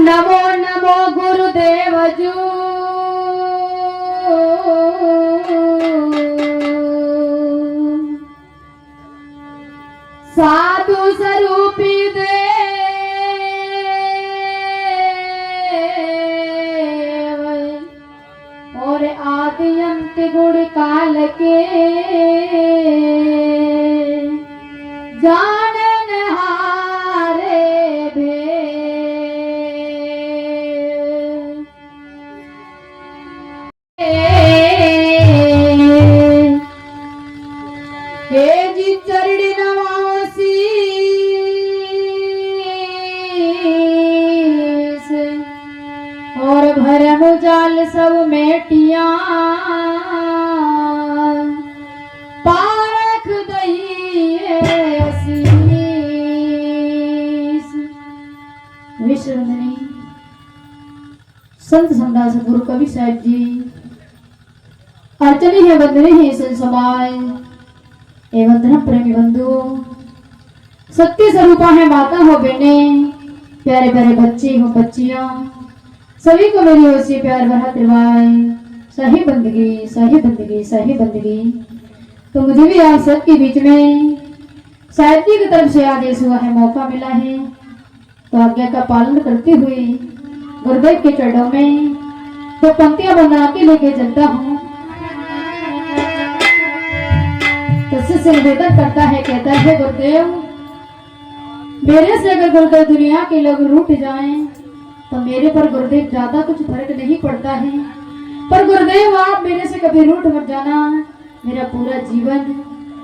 नमो नमो गुरुदेव जू साधु स्वरूपी देव और आदि अंत गुण काल के जानन हारे हे जी चरणी नवासी और भरम जाल सब मेटिया पारख दइए असीस। विश्ववंदनी संत समदास गुरु कवि साहिब जी, अर्चनी है वंदनी है संसमाय एवं धर्म प्रेमी बंधु, सत्य स्वरूपा है माता हो बहने, प्यारे प्यारे बच्चे हो बच्चियां, सभी को मेरी ओर से प्यार भरा त्रिवाय सही बंदगी सही बंदगी सही बंदगी। तो मुझे भी आप सबके बीच में साहिब जी की तरफ से आदेश हुआ है, मौका मिला है, तो आज्ञा का पालन करते हुए गुरुदेव के चरणों में तो पंक्तियां बना के लेके चलता हूँ। तो शिष्य निवेदन करता है, कहता है गुरुदेव मेरे से अगर गुरुदेव दुनिया के लोग रूठ जाएं तो मेरे पर गुरुदेव ज्यादा कुछ फर्क नहीं पड़ता है, पर गुरुदेव आप मेरे से कभी रूठ मत जाना, मेरा पूरा जीवन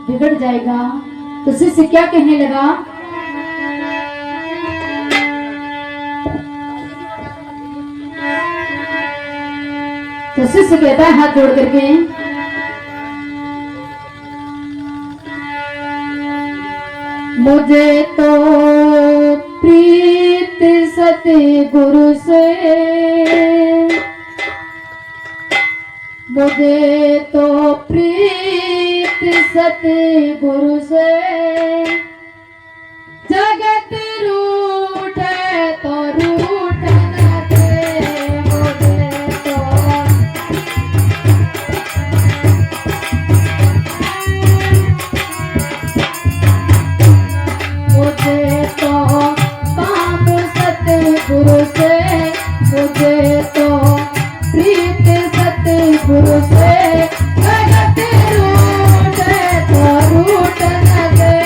बिगड़ जाएगा। तो शिष्य क्या कहने लगा, तो शिष्य कहता है हाथ जोड़ करके, मुझे तो प्रीत सतगुरु से, मुझे तो प्रीत सतगुरु से, जगत रूठे तो रूठ न दे। मुझे तो काम सतगुरु से, मुझे तो प्रीत सतगुरु से, जगत रूठे तो रूठ न दे।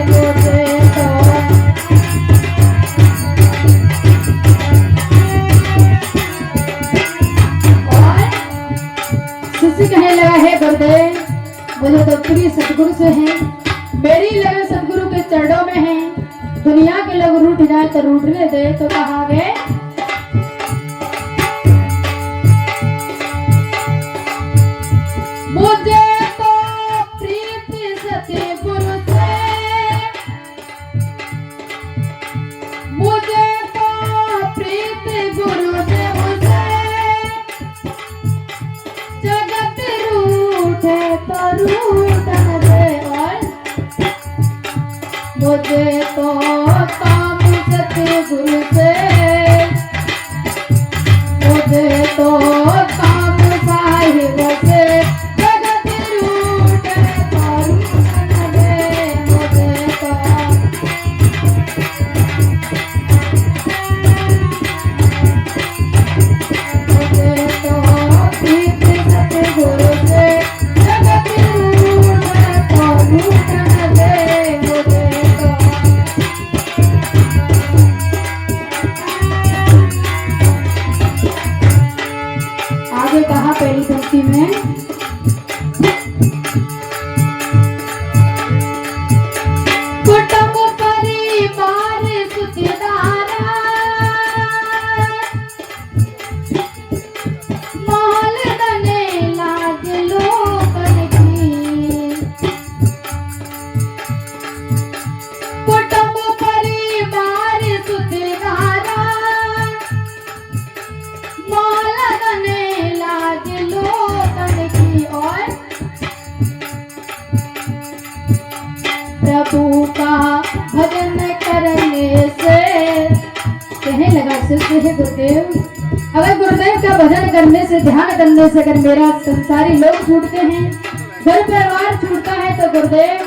मुझे तो और शिष्य कहने लगा है गुरुदेव मुझे तो प्रिय सतगुरु से है, मेरी लगन सतगुरु के चरणों में है, दुनिया के लोग रूठ जाए तो रूठने दे। तो कहा गए मुझे तो प्रीत सतगुरु से, मुझे तो प्रीत गुरुदेव से, जगत रूठे तो रूठ न दे। मुझे तो काम सतगुरु से, मुझे तो काम साहिब से, जगत रूठे तो रूठ न दे। मुझे तो प्रीत सतगुरु से, जगत रूठे तो रूठ न दे। मुझे का भजन करने से। कहने लगा शिष्य हे गुरुदेव, अगर गुरुदेव का भजन करने से, ध्यान करने से अगर मेरा संसारी लोग छूटते हैं, घर परिवार छूटता है, तो गुरुदेव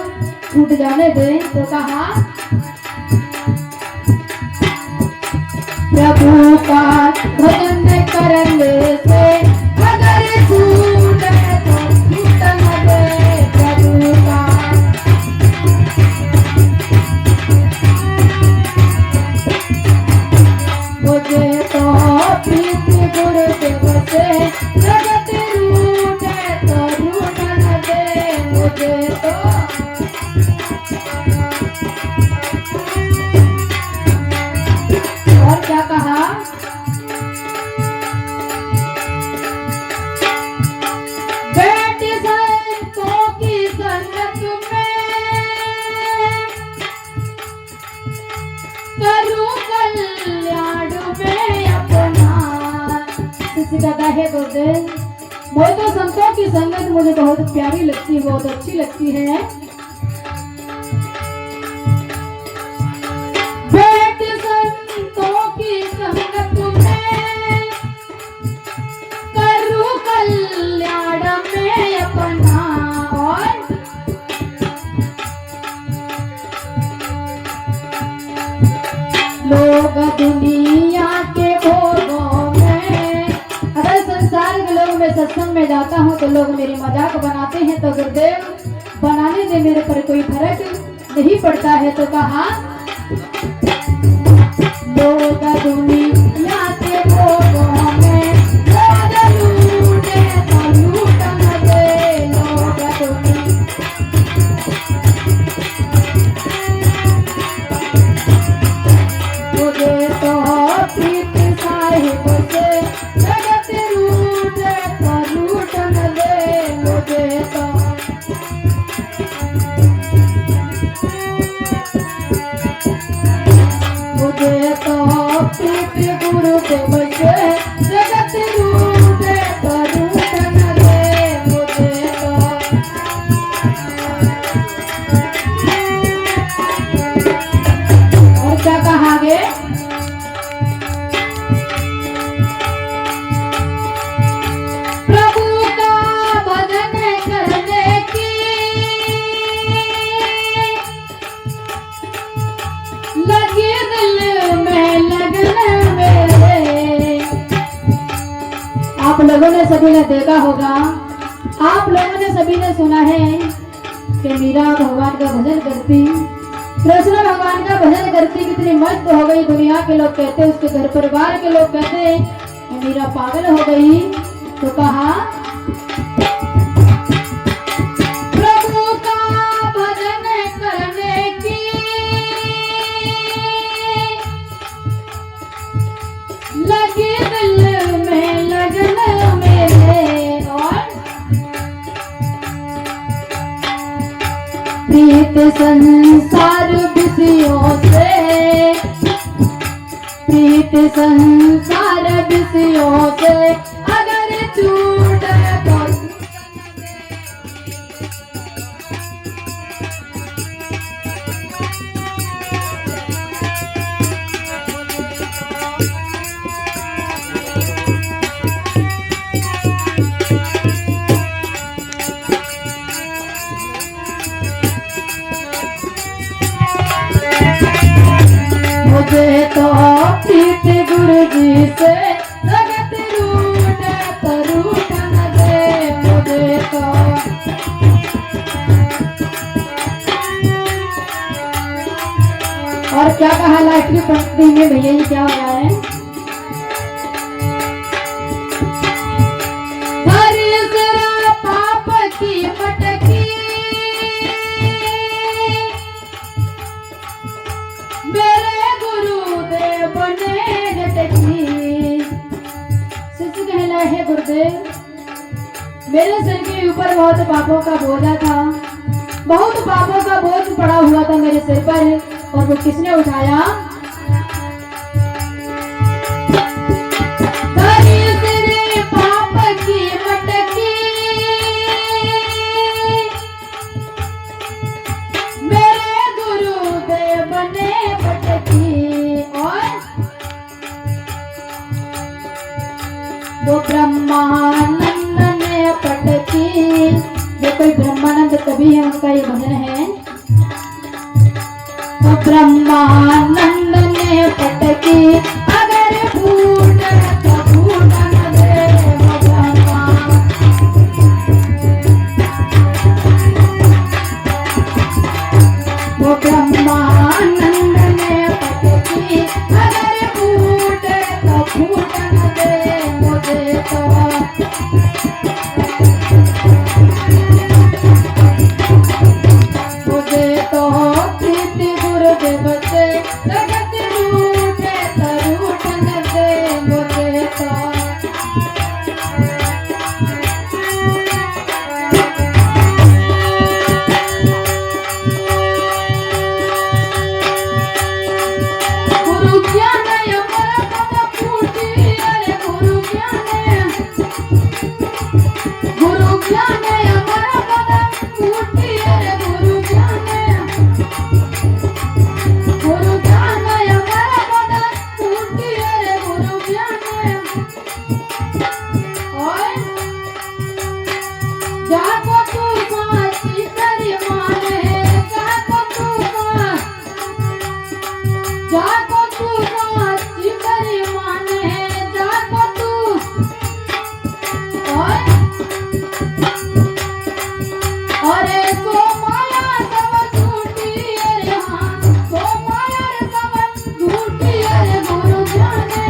छूट जाने दे। तो कहा प्रभु का भजन करने से अगर छूटे तो छूट न दे। प्रभु का मुझे तो प्रीति गुरुदेव से, जगत रूठे तो रूठ न दे। मुझे तो और क्या कहा, बैठ संतों की संगत में करूं कल्याण में अपना। किसी कहता है गुरुदेव, वो तो संतों की संगत मुझे बहुत प्यारी लगती है, बहुत अच्छी लगती है। बैठ संतों की संगत में करूं कल्याण में अपना। और लोग दुनिया के भोगों में, अगर संसार के लोग मैं सत्संग में जाता हूँ तो लोग मेरी मजाक बनाते हैं, तो गुरुदेव बनाने से मेरे पर कोई फर्क नहीं पड़ता है। तो कहा लोग दुनिया के भोगों में रोज लूटे तो लूट न दे। लोग दुनिया मुझे तो प्रीति साहिब से, जगत रूठे तो लूट न दे। मुझे तो मुझे तो प्रीति गुरुदेव से, जगत रूठे तो रूठ न दे। मुझे तो और क्या कहा गे, प्रभु का भजन करने की लगी दिल में लगन मेरे। आप लोगों ने सभी ने देखा होगा, आप लोगों ने सभी ने सुना है कि मीरा भगवान का भजन करती, कृष्ण भगवान का भजन करती, कितनी मस्त हो गई। दुनिया के लोग कहते, उसके घर परिवार के लोग कहते मीरा पागल हो गई। तो कहा प्रभु का भजन करने की लगी दिल में लगन मेरे। और प्रीत संसार विषयों से, प्रीत संसार विषयों से अगर छूट तो मुझे तो प्रीति गुरु जी से, जगत रूठे तो रूठ न दे। मुझे तो और क्या कहा लास्ट की पंक्ति में भैया, ये क्या हो रहा है, हरि जरा पाप की मटकी मेरे गुरुदेव ने झटकी। शिष्य कहला है गुरुदेव, मेरे सिर के ऊपर बहुत पापों का बोझा था, बहुत पापों का बोझ पड़ा हुआ था मेरे सिर पर, और वो किसने उठाया, पाप की मटकी मेरे गुरु वो ब्रह्मानंद ने पटकी अगर फूट तो फूट न दे वो ब्रह्मा। वो ब्रह्मानंद ने पटकी अगर फूट तो फूट न दे मुझे तो। मुझे तो प्रीति गुरुदेव से जगत रूठे तो रूठ न दे मुझे तो। गुरु ज्ञान अमर पद फूटी अरे गुरु ज्ञान अमर पद फूटी अरे गुरु ज्ञान अमर पद फूटी अरे गुरु ज्ञान। और जाको तू साची तेरी माने जाको तू साची तेरी माने जाको तू। और अरे सो माया सब झूठी अरे हाँ सो माया सब झूठी अरे गुरु जाने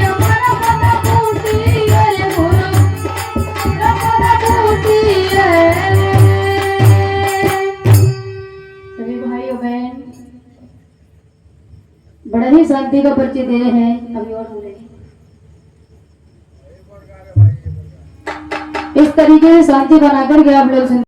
अमर पद फूटी अरे गुरु पद फूटी है। सभी भाइयों बहन बड़ा ही शांति का परिचय दे रहे हैं। अभी और बोलेंगे इस तरीके से शांति बनाकर के आप लोग